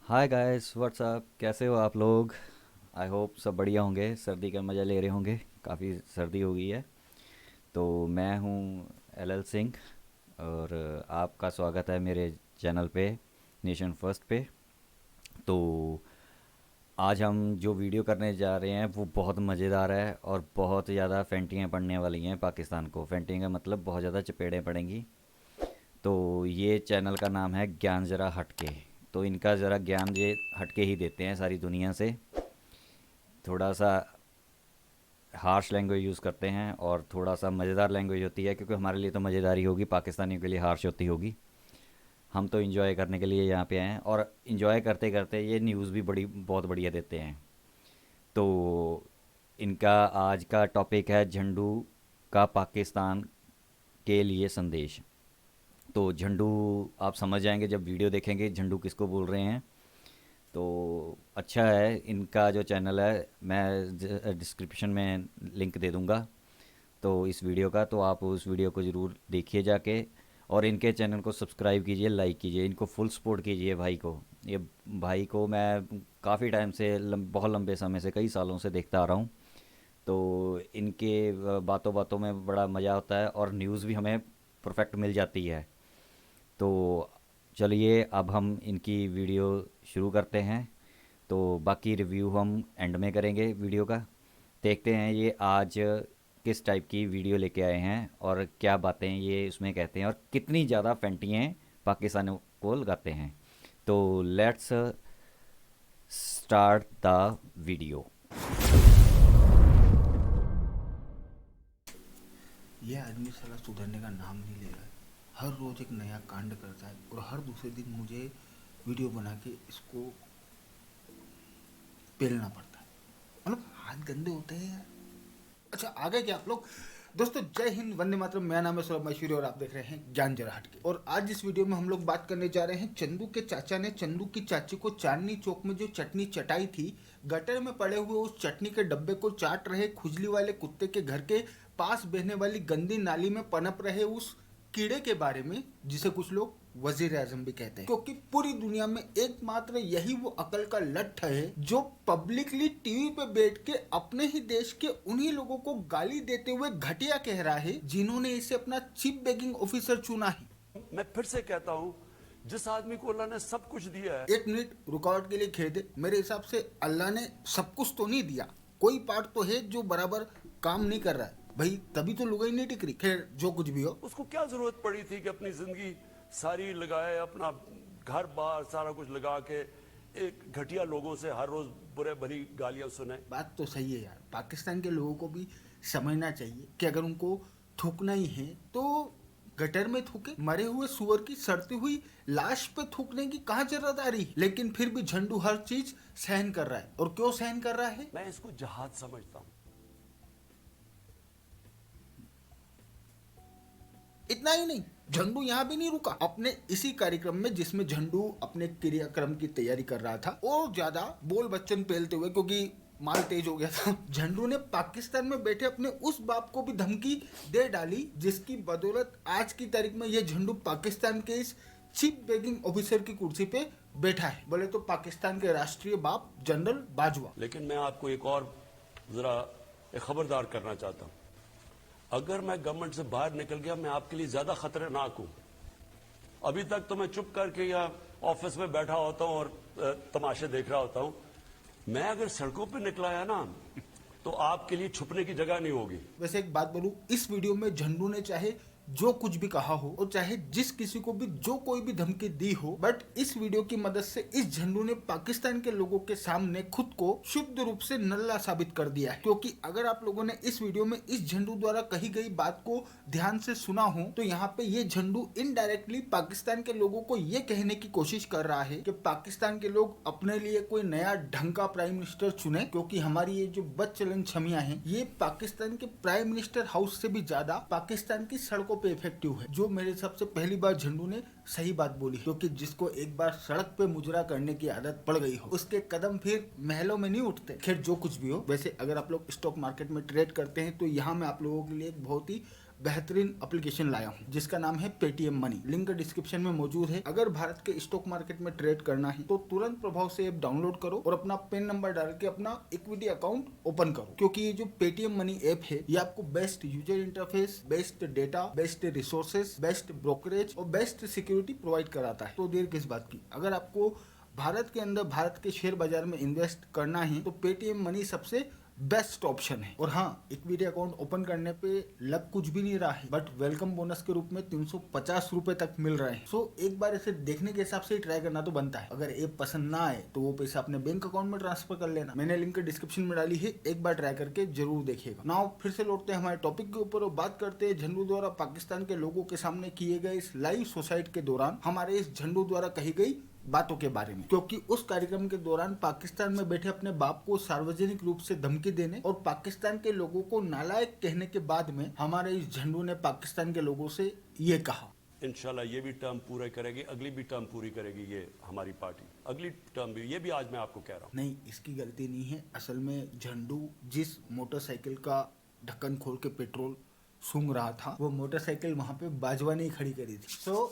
Hi guys what's up, कैसे हो आप लोग। आई होप सब बढ़िया होंगे, सर्दी का मज़ा ले रहे होंगे। काफ़ी सर्दी हो गई है। तो मैं हूँ एल सिंह, और आपका स्वागत है मेरे चैनल पे, नेशन फर्स्ट पे। तो आज हम जो वीडियो करने जा रहे हैं वो बहुत मज़ेदार है और बहुत ज़्यादा फेंटियाँ पड़ने वाली हैं पाकिस्तान को। फेंटिंग का मतलब बहुत ज़्यादा चपेड़ें पड़ेंगी। तो ये चैनल का नाम है ज्ञान ज़रा हटके। तो इनका ज़रा ज्ञान ये हटके ही देते हैं सारी दुनिया से। थोड़ा सा हार्श लैंग्वेज यूज़ करते हैं और थोड़ा सा मज़ेदार लैंग्वेज होती है, क्योंकि हमारे लिए तो मज़ेदारी होगी, पाकिस्तानियों के लिए हार्श होती होगी। हम तो इन्जॉय करने के लिए यहाँ पे आए हैं, और इन्जॉय करते करते ये न्यूज़ भी बड़ी बहुत बढ़िया देते हैं। तो इनका आज का टॉपिक है झंडू का पाकिस्तान के लिए संदेश। तो झंडू आप समझ जाएंगे जब वीडियो देखेंगे झंडू किसको बोल रहे हैं। तो अच्छा है, इनका जो चैनल है मैं डिस्क्रिप्शन में लिंक दे दूंगा तो इस वीडियो का, तो आप उस वीडियो को ज़रूर देखिए जाके। और इनके चैनल को सब्सक्राइब कीजिए, लाइक कीजिए, इनको फुल सपोर्ट कीजिए भाई को। ये भाई को मैं काफ़ी टाइम से बहुत लंबे समय से, कई सालों से देखता आ रहा हूँ। तो इनके बातों बातों में बड़ा मज़ा आता है और न्यूज़ भी हमें परफेक्ट मिल जाती है। तो चलिए अब हम इनकी वीडियो शुरू करते हैं। तो बाकी रिव्यू हम एंड में करेंगे वीडियो का। देखते हैं ये आज किस टाइप की वीडियो लेके आए हैं और क्या बातें ये उसमें कहते हैं और कितनी ज़्यादा फेंटियाँ पाकिस्तान को लगाते हैं। तो लेट्स स्टार्ट द वीडियो। ये आदमी साला सुधरने का नाम नहीं ले रहा है। हर रोज एक नया कांड करता है और हर दूसरे दिन मुझे वीडियो बना के इसको पेलना पड़ता है। मतलब हाथ गंदे होते हैं यार। अच्छा, आगे क्या आप लोग। दोस्तों, जय हिंद, वंदे मातरम। मेरा नाम है सौरभ मैशूरी और आप देख रहे हैं ज्ञान जरा हटके। और आज इस वीडियो में हम लोग बात करने जा रहे हैं चंदू के चाचा ने चंदू की चाची को चांदनी चौक में जो चटनी चटाई थी, गटर में पड़े हुए उस चटनी के डब्बे को चाट रहे खुजली वाले कुत्ते के घर के पास बहने वाली गंदी नाली में पनप रहे उस कीड़े के बारे में, जिसे कुछ लोग वजीर आजम भी कहते हैं, क्योंकि पूरी दुनिया में एकमात्र यही वो अकल का लट्ठ है जो पब्लिकली टीवी पे बैठ के अपने ही देश के उन्हीं लोगों को गाली देते हुए घटिया कह रहा है जिन्होंने इसे अपना चीफ बेगिंग ऑफिसर चुना है। मैं फिर से कहता हूं, जिस आदमी को अल्लाह ने सब कुछ दिया है। एक मिनट रुकावट के लिए खेद है। मेरे हिसाब से अल्लाह ने सब कुछ तो नहीं दिया, कोई पार्ट तो है जो बराबर काम नहीं कर रहा है भाई, तभी तो लुगाई नहीं टिक रही। खैर, जो कुछ भी हो। उसको क्या जरूरत पड़ी थी कि अपनी जिंदगी सारी लगाए, अपना घर बार सारा कुछ लगा के एक घटिया लोगों से हर रोज बुरे भरी गालियां सुने। बात तो सही है यार, पाकिस्तान के लोगों को भी समझना चाहिए कि अगर उनको थूकना ही है तो गटर में थूके। मरे हुए सुअर की सड़ती हुई लाश पे थूकने की कहाँ जरूरत आ रही। लेकिन फिर भी झंडू हर चीज सहन कर रहा है। और क्यों सहन कर रहा है? मैं इसको जहाद समझता हूं। इतना ही नहीं, झंडू यहाँ भी नहीं रुका। अपने इसी कार्यक्रम में जिसमें झंडू अपने क्रियाक्रम की तैयारी कर रहा था और ज्यादा बोल बच्चन पेलते हुए, क्योंकि माल तेज हो गया था, झंडू ने पाकिस्तान में बैठे अपने उस बाप को भी धमकी दे डाली, जिसकी बदौलत आज की तारीख में यह झंडू पाकिस्तान के इस चीफ बेगिंग ऑफिसर की कुर्सी पे बैठा है। बोले तो पाकिस्तान के राष्ट्रीय बाप जनरल बाजवा। लेकिन मैं आपको एक और जरा एक खबरदार करना चाहता हूं। अगर मैं गवर्नमेंट से बाहर निकल गया, मैं आपके लिए ज्यादा खतरनाक हूं। अभी तक तो मैं चुप करके या ऑफिस में बैठा होता हूं और तमाशे देख रहा होता हूं। मैं अगर सड़कों पे निकला है ना, तो आपके लिए छुपने की जगह नहीं होगी। वैसे एक बात बोलूं, इस वीडियो में झंडू ने चाहे जो कुछ भी कहा हो और चाहे जिस किसी को भी जो कोई भी धमकी दी हो, बट इस वीडियो की मदद से इस झंडू ने पाकिस्तान के लोगों के सामने खुद को शुद्ध रूप से नल्ला साबित कर दिया है। क्योंकि अगर आप लोगों ने इस वीडियो में इस झंडू द्वारा कही गई बात को ध्यान से सुना हो, तो यहाँ पे ये झंडू इनडायरेक्टली पाकिस्तान के लोगों को ये कहने की कोशिश कर रहा है कि पाकिस्तान के लोग अपने लिए कोई नया ढंग का प्राइम मिनिस्टर चुने, क्योंकि हमारी ये जो बदचलन छमियां हैं ये पाकिस्तान के प्राइम मिनिस्टर हाउस से भी ज्यादा पाकिस्तान की सड़कों पे इफेक्टिव है। जो मेरे हिसाब से पहली बार झंडू ने सही बात बोली, क्योंकि जिसको एक बार सड़क पे मुजरा करने की आदत पड़ गई हो, उसके कदम फिर महलों में नहीं उठते। खैर, जो कुछ भी हो, वैसे अगर आप लोग स्टॉक मार्केट में ट्रेड करते हैं तो यहाँ मैं आप लोगों के लिए एक बहुत ही बेहतरीन एप्लीकेशन लाया हूँ जिसका नाम है पेटीएम मनी। लिंक डिस्क्रिप्शन में मौजूद है। अगर भारत के स्टॉक मार्केट में ट्रेड करना है तो तुरंत प्रभाव से ऐप डाउनलोड करो और अपना पेन नंबर डाल के अपना इक्विटी अकाउंट ओपन करो, क्योंकि ये जो पेटीएम मनी ऐप है ये आपको best user interface, best data, best resources, best brokerage और बेस्ट सिक्योरिटी प्रोवाइड कराता है। तो देर किस बात की, अगर आपको भारत के अंदर भारत के शेयर बाजार में इन्वेस्ट करना है तो पेटीएम मनी सबसे बेस्ट ऑप्शन है। और हाँ, इक्विटी अकाउंट ओपन करने पे लग कुछ भी नहीं रहा है, बट वेलकम बोनस के रूप में 350 रुपए तक मिल रहे हैं। सो एक बार इसे देखने के हिसाब से ट्राई करना तो बनता है। अगर ऐप पसंद ना आए तो वो पैसा अपने बैंक अकाउंट में ट्रांसफर कर लेना। मैंने लिंक डिस्क्रिप्शन में डाली है, एक बार ट्राई करके जरूर देखिएगा। नाउ फिर से लौटते हैं हमारे टॉपिक के ऊपर और बात करते हैं झंडू द्वारा पाकिस्तान के लोगों के सामने किए गए इस लाइव सुसाइड के दौरान हमारे इस झंडू द्वारा कही गई बातों के बारे में। क्योंकि उस कार्यक्रम के दौरान पाकिस्तान में बैठे अपने बाप को सार्वजनिक रूप से धमकी देने और पाकिस्तान के लोगों को नालायक कहने के बाद में हमारे इस झंडू ने पाकिस्तान के लोगों से ये कहा, इंशाल्लाह ये भी टर्म पूरा करेगी, अगली भी टर्म पूरी करेगी ये हमारी पार्टी, अगली टर्म भी। ये भी आज मैं आपको कह रहा हूँ। नहीं, इसकी गलती नहीं है। असल में झंडू जिस मोटरसाइकिल का ढक्कन खोल के पेट्रोल सूंघ रहा था वो मोटरसाइकिल वहां पे बाजवा ने ही खड़ी करी थी।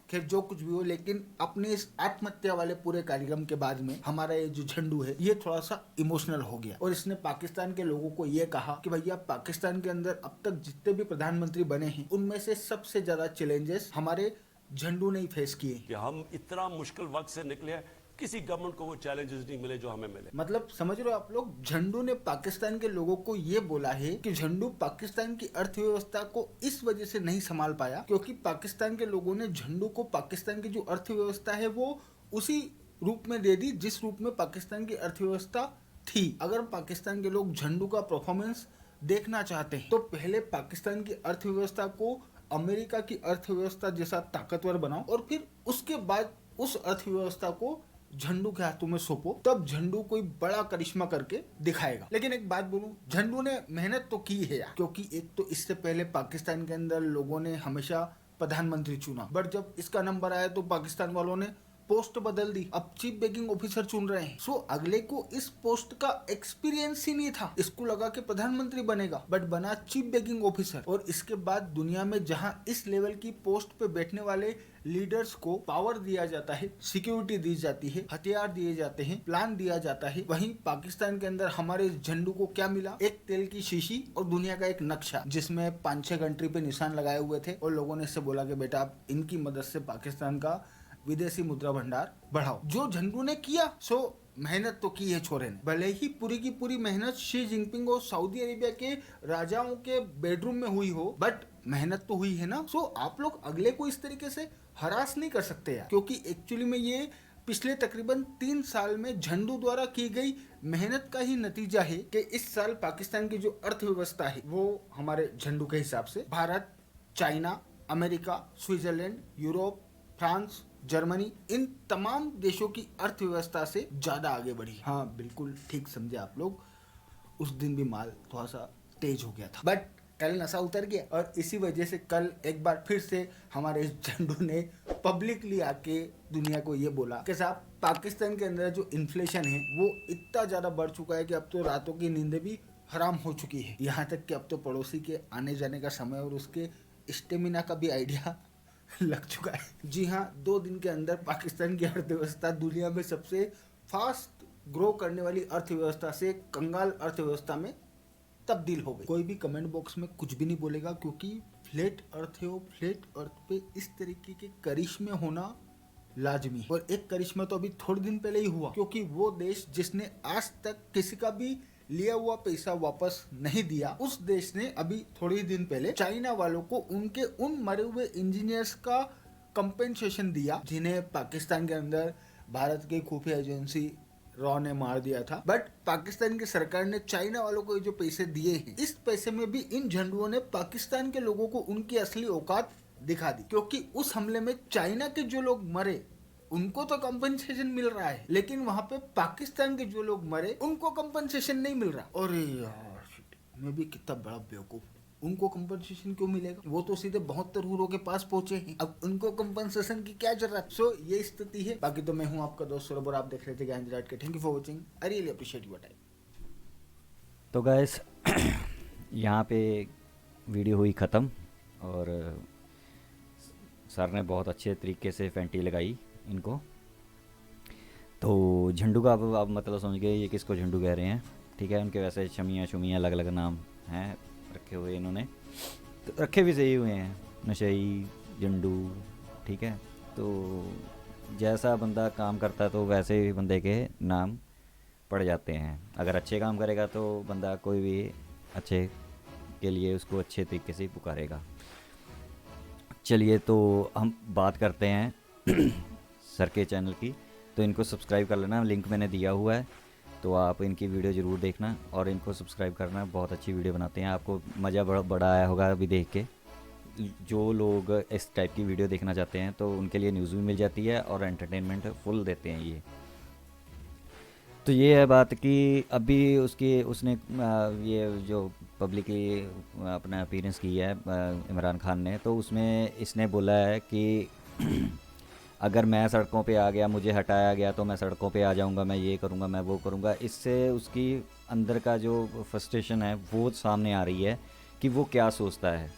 खैर जो कुछ भी हो, लेकिन अपने इस आत्महत्या वाले पूरे कार्यक्रम के बाद में हमारा ये जो झंडू है ये थोड़ा सा इमोशनल हो गया और इसने पाकिस्तान के लोगों को ये कहा कि भैया पाकिस्तान के अंदर अब तक जितने भी प्रधानमंत्री बने हैं उनमें से सबसे ज्यादा चैलेंजेस हमारे झंडू ने ही फेस किए कि हम इतना मुश्किल वक्त से निकले हैं, किसी गवर्नमेंट को वो चैलेंजेस नहीं मिले जो हमें मिले। मतलब समझ रहे हो आप लोग, झंडू ने पाकिस्तान के लोगों को ये बोला है कि झंडू पाकिस्तान की अर्थव्यवस्था को इस वजह से नहीं संभाल पाया क्योंकि पाकिस्तान के लोगों ने झंडू को पाकिस्तान की जो अर्थव्यवस्था है वो उसी रूप में दे दी जिस रूप में पाकिस्तान की अर्थव्यवस्था थी। अगर पाकिस्तान के लोग झंडू का परफॉर्मेंस देखना चाहते हैं तो पहले पाकिस्तान की अर्थव्यवस्था को अमेरिका की अर्थव्यवस्था जैसा ताकतवर बनाओ और फिर उसके बाद उस अर्थव्यवस्था को झंडू के हाथों में सौंपो, तब झंडू कोई बड़ा करिश्मा करके दिखाएगा। लेकिन एक बात बोलूं, झंडू ने मेहनत तो की है यार, क्योंकि एक तो इससे पहले पाकिस्तान के अंदर लोगों ने हमेशा प्रधानमंत्री चुना, बट जब इसका नंबर आया तो पाकिस्तान वालों ने पोस्ट बदल दी, अब चीफ बेगिंग ऑफिसर चुन रहे हैं। सो अगले को इस पोस्ट का एक्सपीरियंस ही नहीं था, इसको लगा कि प्रधानमंत्री बनेगा बट बना चीफ बेगिंग ऑफिसर। और इसके बाद दुनिया में जहां इस लेवल की पोस्ट पे बैठने वाले लीडर्स को पावर दिया जाता है, सिक्योरिटी दी जाती है, हथियार दिए जाते हैं, प्लान दिया जाता है, वहीं पाकिस्तान के अंदर हमारे झंडू को क्या मिला? एक तेल की शीशी और दुनिया का एक नक्शा जिसमें 5-6 कंट्री पे निशान लगाए हुए थे और लोगों ने इससे बोला कि बेटा आप इनकी मदद से पाकिस्तान का विदेशी मुद्रा भंडार बढ़ाओ। जो झंडू ने किया सो मेहनत तो की है छोरे ने, भले ही पूरी की पूरी मेहनत शी जिनपिंग और सऊदी अरेबिया के राजाओं के बेडरूम में हुई हो, बट मेहनत तो हुई है ना। सो आप लोग अगले को इस तरीके से हरास नहीं कर सकते यार, क्योंकि एक्चुअली में ये पिछले तकरीबन 3 साल में झंडू द्वारा की गई मेहनत का ही नतीजा है कि इस साल पाकिस्तान की जो अर्थव्यवस्था है वो हमारे झंडू के हिसाब से Bharat, China, America, Switzerland, Europe, France, Germany, इन तमाम देशों की अर्थव्यवस्था से ज्यादा आगे बढ़ी। हाँ बिल्कुल ठीक समझे आप लोग, उस दिन भी माल थोड़ा सा तेज हो गया था, बट कल नशा उतर गया और इसी वजह से कल एक बार फिर से हमारे झंडू ने पब्लिकली आके दुनिया को ये बोला कि साहब पाकिस्तान के अंदर जो इन्फ्लेशन है वो इतना ज्यादा बढ़ चुका है कि अब तो रातों की नींदें भी हराम हो चुकी है। यहाँ तक कि अब तो पड़ोसी के आने जाने का समय और उसके स्टेमिना का भी आइडिया लग चुका है। जी हाँ, 2 दिन के अंदर पाकिस्तान की अर्थव्यवस्था दुनिया में सबसे फास्ट ग्रो करने वाली अर्थव्यवस्था से कंगाल अर्थव्यवस्था में तब्दील हो गई। कोई भी कमेंट बॉक्स में कुछ भी नहीं बोलेगा क्योंकि फ्लैट अर्थ है और फ्लैट अर्थ पे इस तरीके के करिश्मे होना लाजमी है। और एक करिश्मा तो अभी थोड़े दिन पहले ही हुआ, क्योंकि वो देश जिसने आज तक किसी का भी लिया हुआ पैसा वापस नहीं दिया, उस देश ने अभी थोड़े ही दिन पहले चाइना वालों को उनके उन मरे हुए इंजीनियर्स का कंपेंसेशन दिया जिन्हें पाकिस्तान के अंदर भारत की खुफिया एजेंसी रॉ ने मार दिया था। बट पाकिस्तान की सरकार ने चाइना वालों को जो पैसे दिए हैं, इस पैसे में भी इन झंडुओं ने पाकिस्तान के लोगों को उनकी असली औकात दिखा दी, क्योंकि उस हमले में चाइना के जो लोग मरे उनको तो कंपनसेशन मिल रहा है, लेकिन वहां पे पाकिस्तान के जो लोग मरे उनको कंपनसेशन नहीं मिल रहा। अरे यार मैं भी कितना बड़ा बेवकूफ, उनको कंपनसेशन क्यों मिलेगा? वो तो सीधे 72 हीरो के पास पहुंचे हैं, अब उनको कंपनसेशन की क्या जरूरत? सो ये स्थिति है। बाकी तो मैं हूँ आपका दोस्त सौरभ और आप देख रहे थे ज्ञान विराट के। Thank you for watching, I really appreciate your time. तो गाइस यहाँ पे वीडियो हुई ख़त्म और सर ने बहुत अच्छे तरीके से फैंटी लगाई इनको। तो झंडू का अब आप मतलब समझ गए ये किसको झंडू कह रहे हैं, ठीक है। उनके वैसे शमियाँ शुमियाँ अलग अलग नाम हैं रखे हुए इन्होंने, तो रखे भी सही हुए हैं, नशई, झंडू, ठीक है। तो जैसा बंदा काम करता है तो वैसे ही बंदे के नाम पड़ जाते हैं। अगर अच्छे काम करेगा तो बंदा कोई भी अच्छे के लिए उसको अच्छे तरीके से ही पुकारेगा। चलिए तो हम बात करते हैं सर के चैनल की। तो इनको सब्सक्राइब कर लेना, लिंक मैंने दिया हुआ है, तो आप इनकी वीडियो ज़रूर देखना और इनको सब्सक्राइब करना। बहुत अच्छी वीडियो बनाते हैं, आपको मज़ा बड़ा आया होगा अभी देख के। जो लोग इस टाइप की वीडियो देखना चाहते हैं तो उनके लिए न्यूज़ भी मिल जाती है और एंटरटेनमेंट फुल देते हैं ये। तो ये है बात कि अभी उसने ये जो पब्लिकली अपना अपीयरेंस की है इमरान खान ने, तो उसमें इसने बोला है कि अगर मैं सड़कों पे आ गया, मुझे हटाया गया, तो मैं सड़कों पे आ जाऊंगा, मैं ये करूंगा, मैं वो करूंगा। इससे उसकी अंदर का जो फ्रस्ट्रेशन है वो सामने आ रही है कि वो क्या सोचता है।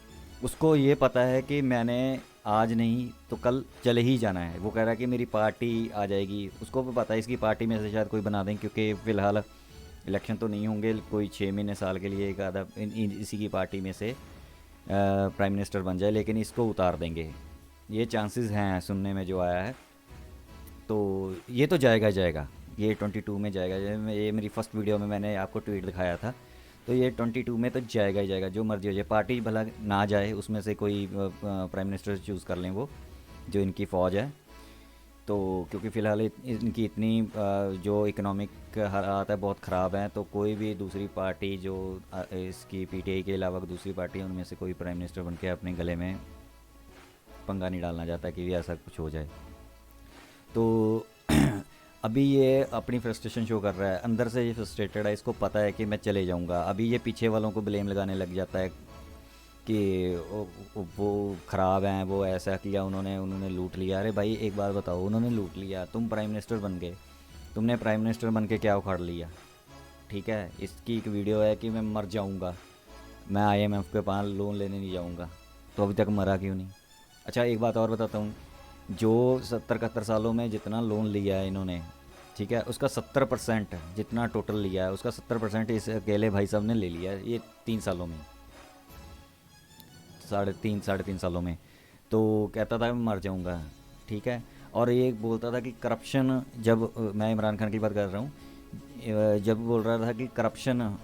उसको ये पता है कि मैंने आज नहीं तो कल चले ही जाना है। वो कह रहा है कि मेरी पार्टी आ जाएगी, उसको भी पता है इसकी पार्टी में से शायद कोई बना दें, क्योंकि फ़िलहाल इलेक्शन तो नहीं होंगे, कोई 6 महीने साल के लिए एक आधा इसी की पार्टी में से प्राइम मिनिस्टर बन जाए, लेकिन इसको उतार देंगे, ये चांसेस हैं सुनने में जो आया है। तो ये तो जाएगा ही जाएगा, ये 22 में जाएगा। ये मेरी फर्स्ट वीडियो में मैंने आपको ट्वीट दिखाया था, तो ये 22 में तो जाएगा ही जाएगा, जो मर्जी हो जाए। पार्टी भला ना जाए, उसमें से कोई प्राइम मिनिस्टर चूज़ कर लें वो, जो इनकी फ़ौज है। तो क्योंकि फ़िलहाल इनकी इतनी जो इकोनॉमिक हालात है बहुत ख़राब हैं, तो कोई भी दूसरी पार्टी जो इसकी पीटीआई के अलावा दूसरी पार्टी है, उनमें से कोई प्राइम मिनिस्टर बन के अपने गले में पंगा नहीं डालना चाहता कि ऐसा कुछ हो जाए। तो अभी ये अपनी फ्रस्ट्रेशन शो कर रहा है, अंदर से ये फ्रस्ट्रेटेड है, इसको पता है कि मैं चले जाऊंगा। अभी ये पीछे वालों को ब्लेम लगाने लग जाता है कि वो ख़राब हैं, वो ऐसा किया, उन्होंने लूट लिया। अरे भाई एक बार बताओ, उन्होंने लूट लिया, तुम प्राइम मिनिस्टर बन गए, तुमने प्राइम मिनिस्टर बन के क्या उखाड़ लिया, ठीक है। इसकी एक वीडियो है कि मैं मर जाऊँगा, मैं IMF के पास लोन लेने नहीं जाऊँगा, तो अभी तक मरा क्यों नहीं। अच्छा एक बात और बताता हूँ, जो 70-71 सालों में जितना लोन लिया है इन्होंने, ठीक है, उसका 70% जितना टोटल लिया है उसका 70% इस अकेले भाई साहब ने ले लिया है ये 3 सालों में, साढ़े तीन सालों में। तो कहता था मैं मर जाऊंगा, ठीक है। और ये बोलता था कि करप्शन, जब मैं इमरान खान की बात कर रहा हूँ, जब बोल रहा था कि करप्शन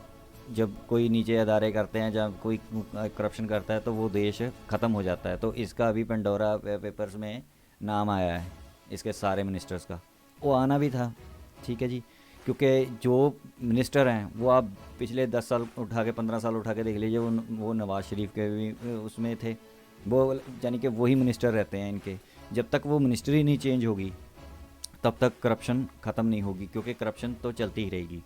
जब कोई नीचे अदारे करते हैं, जब कोई करप्शन करता है तो वो देश ख़त्म हो जाता है। तो इसका अभी पेंडोरा पेपर्स में नाम आया है इसके सारे मिनिस्टर्स का, वो आना भी था, ठीक है जी। क्योंकि जो मिनिस्टर हैं वो आप पिछले 10 साल उठा के 15 साल उठा के देख लीजिए, वो नवाज़ शरीफ के भी उसमें थे, वो यानी कि वही मिनिस्टर रहते हैं इनके। जब तक वो मिनिस्ट्री नहीं चेंज होगी तब तक करप्शन ख़त्म नहीं होगी, क्योंकि करप्शन तो चलती ही रहेगी।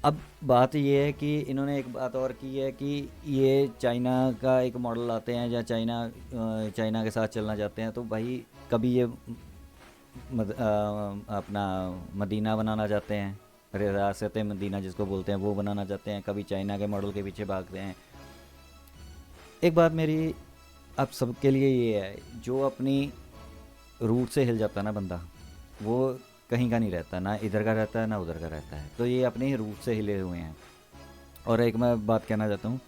अब बात ये है कि इन्होंने एक बात और की है कि ये चाइना का एक मॉडल लाते हैं, या चाइना के साथ चलना चाहते हैं। तो भाई कभी ये अपना मदीना बनाना चाहते हैं, रियासत मदीना जिसको बोलते हैं, वो बनाना चाहते हैं, कभी चाइना के मॉडल के पीछे भागते हैं। एक बात मेरी आप सबके लिए ये है, जो अपनी रूट से हिल जाता है ना बंदा, वो कहीं का नहीं रहता, ना इधर का रहता है ना उधर का रहता है। तो ये अपने ही रूट से हिले हुए हैं। और एक मैं बात कहना चाहता हूँ,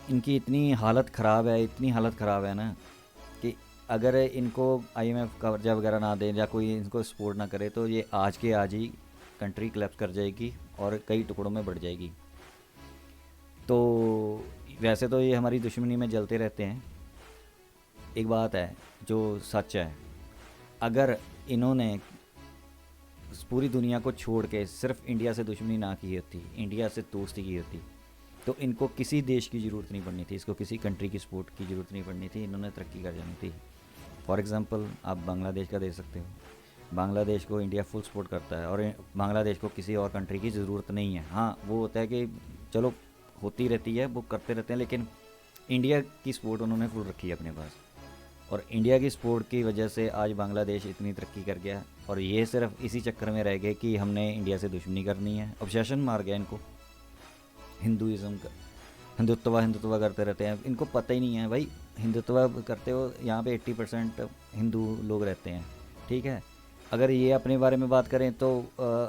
इनकी इतनी हालत ख़राब है, इतनी हालत ख़राब है ना, कि अगर इनको IMF का कर्जा वगैरह ना दें या कोई इनको सपोर्ट ना करे, तो ये आज के आज ही कंट्री क्लैप्स कर जाएगी और कई टुकड़ों में बढ़ जाएगी। तो वैसे तो ये हमारी दुश्मनी में जलते रहते हैं। एक बात है जो सच है, अगर इन्होंने पूरी दुनिया को छोड़ के सिर्फ इंडिया से दुश्मनी ना की होती, इंडिया से दोस्ती की होती, तो इनको किसी देश की ज़रूरत नहीं पड़नी थी, इसको किसी कंट्री की सपोर्ट की ज़रूरत नहीं पड़नी थी, इन्होंने तरक्की कर जानी थी। फॉर एग्ज़ाम्पल आप बांग्लादेश का दे सकते हो, बांग्लादेश को इंडिया फुल सपोर्ट करता है और बांग्लादेश को किसी और कंट्री की ज़रूरत नहीं है। हाँ वो होता है कि चलो होती रहती है, वो करते रहते हैं, लेकिन इंडिया की सपोर्ट उन्होंने फुल रखी है अपने पास। और इंडिया की सपोर्ट की वजह से आज बांग्लादेश इतनी तरक्की कर गया। और ये सिर्फ इसी चक्कर में रह गए कि हमने इंडिया से दुश्मनी करनी है, ऑब्सेशन मार गया इनको हिंदुज़म का। हिंदुत्व हिंदुत्व करते रहते हैं। इनको पता ही नहीं है भाई, हिंदुत्व करते हो यहाँ पे 80% हिंदू लोग रहते हैं, ठीक है। अगर ये अपने बारे में बात करें तो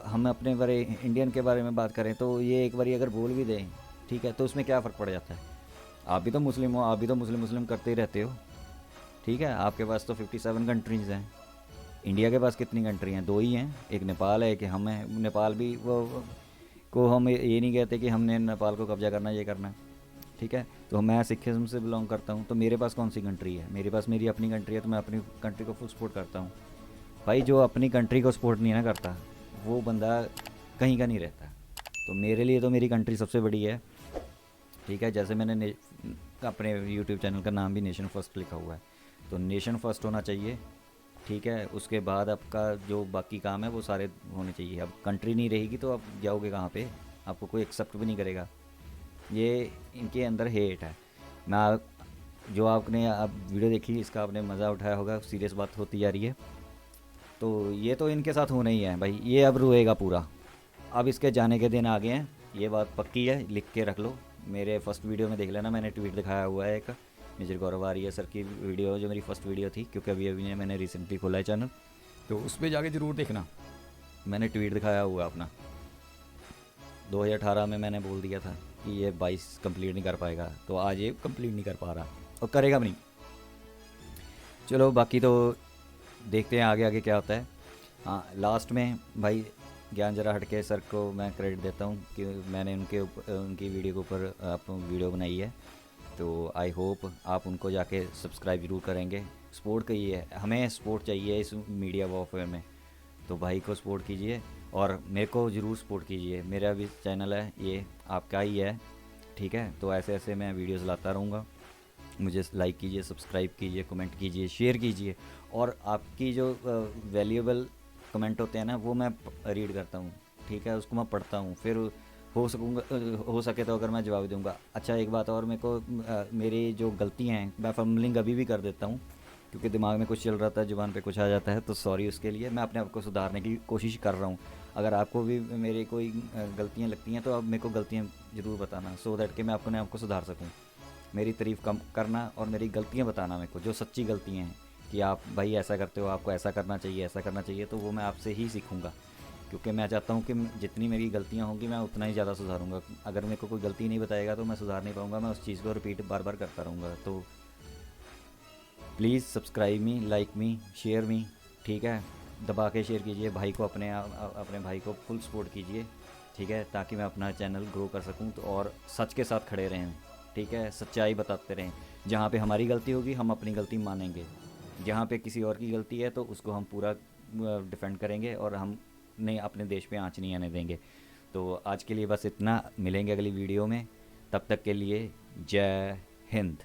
हम अपने बारे इंडियन के बारे में बात करें तो ये एक बारी अगर बोल भी दें, ठीक है, तो उसमें क्या फ़र्क पड़ जाता है। आप भी तो मुस्लिम हो, आप भी तो मुस्लिम मुस्लिम करते ही रहते हो, ठीक है। आपके पास तो 57 कंट्रीज़ हैं। इंडिया के पास कितनी कंट्री हैं? 2 ही हैं, एक नेपाल है, एक हम हैं। नेपाल भी वो को हम ये नहीं कहते कि हमने नेपाल को कब्जा करना, ये करना, ठीक है। तो मैं सिखिज़्म से बिलोंग करता हूँ, तो मेरे पास कौन सी कंट्री है? मेरे पास मेरी अपनी कंट्री है, तो मैं अपनी कंट्री को फुल सपोर्ट करता हूँ। भाई जो अपनी कंट्री को सपोर्ट नहीं ना करता वो बंदा कहीं का नहीं रहता। तो मेरे लिए तो मेरी कंट्री सबसे बड़ी है, ठीक है। जैसे मैंने अपने यूट्यूब चैनल का नाम भी नेशन फर्स्ट लिखा हुआ है, तो नेशन फर्स्ट होना चाहिए, ठीक है। उसके बाद आपका जो बाकी काम है वो सारे होने चाहिए। अब कंट्री नहीं रहेगी तो आप जाओगे कहाँ पे? आपको कोई एक्सेप्ट भी नहीं करेगा। ये इनके अंदर हेट है। जो आपने अब वीडियो देखी इसका आपने मज़ा उठाया होगा, सीरियस बात होती जा रही है। तो ये तो इनके साथ होना ही है भाई, ये अब रोएगा पूरा। अब इसके जाने के दिन आ गए हैं, ये बात पक्की है, लिख के रख लो। मेरे फर्स्ट वीडियो में देख लेना, मैंने ट्वीट दिखाया हुआ है एक, मेजर गौरव आर्य सर की वीडियो जो मेरी फर्स्ट वीडियो थी, क्योंकि अभी मैंने रिसेंटली खोला है चैनल, तो उस पर जाके ज़रूर देखना। मैंने ट्वीट दिखाया हुआ अपना 2018 में, मैंने बोल दिया था कि ये 22 कंप्लीट नहीं कर पाएगा, तो आज ये कंप्लीट नहीं कर पा रहा और करेगा भी नहीं। चलो बाकी तो देखते हैं आगे आगे क्या होता है। हाँ, लास्ट में भाई ज्ञान जरा हट के सर को मैं क्रेडिट देता हूँ कि मैंने उनकी वीडियो के ऊपर आप वीडियो बनाई है, तो आई होप आप उनको जाके सब्सक्राइब जरूर करेंगे। सपोर्ट करिए, हमें सपोर्ट चाहिए इस मीडिया वॉरफेयर में, तो भाई को सपोर्ट कीजिए और मेरे को ज़रूर सपोर्ट कीजिए। मेरा भी चैनल है, ये आपका ही है, ठीक है। तो ऐसे ऐसे मैं वीडियोज़ लाता रहूँगा। मुझे लाइक कीजिए, सब्सक्राइब कीजिए, कमेंट कीजिए, शेयर कीजिए, और आपकी जो वैल्यूएबल कमेंट होते हैं ना वो मैं रीड करता हूँ, ठीक है, उसको मैं पढ़ता हूँ, फिर हो सके तो अगर मैं जवाब दूंगा। अच्छा एक बात और, मेरे को मेरी जो गलतियाँ हैं मैं फम्बलिंग अभी भी कर देता हूँ, क्योंकि दिमाग में कुछ चल रहा था, ज़ुबान पे कुछ आ जाता है, तो सॉरी उसके लिए। मैं अपने आप को सुधारने की कोशिश कर रहा हूँ। अगर आपको भी मेरी कोई गलतियाँ लगती हैं तो आप मेरे को गलतियाँ ज़रूर बताना, सो दैट कि मैं अपने आप को सुधार सकूँ। मेरी तारीफ़ कम करना और मेरी गलतियाँ बताना मेरे को, जो सच्ची गलतियाँ हैं कि आप भाई ऐसा करते हो, आपको ऐसा करना चाहिए, ऐसा करना चाहिए, तो वो मैं आपसे ही सीखूँगा। क्योंकि मैं चाहता हूँ कि जितनी मेरी गलतियाँ होंगी मैं उतना ही ज़्यादा सुधारूँगा। अगर मेरे को कोई गलती नहीं बताएगा तो मैं सुधार नहीं पाऊँगा, मैं उस चीज़ को रिपीट बार बार करता रहूँगा। तो please subscribe me, like me, share me, ठीक है। दबा के शेयर कीजिए, भाई को अपने भाई को फुल सपोर्ट कीजिए, ठीक है, ताकि मैं अपना चैनल ग्रो कर सकूँ। तो और सच के साथ खड़े रहें, ठीक है, सच्चाई बताते रहें। जहाँ पे हमारी गलती होगी हम अपनी गलती मानेंगे, जहाँ पे किसी और की गलती है तो उसको हम पूरा डिफेंड करेंगे और हम नहीं अपने देश पे आँच नहीं आने देंगे। तो आज के लिए बस इतना, मिलेंगे अगली वीडियो में, तब तक के लिए जय हिंद।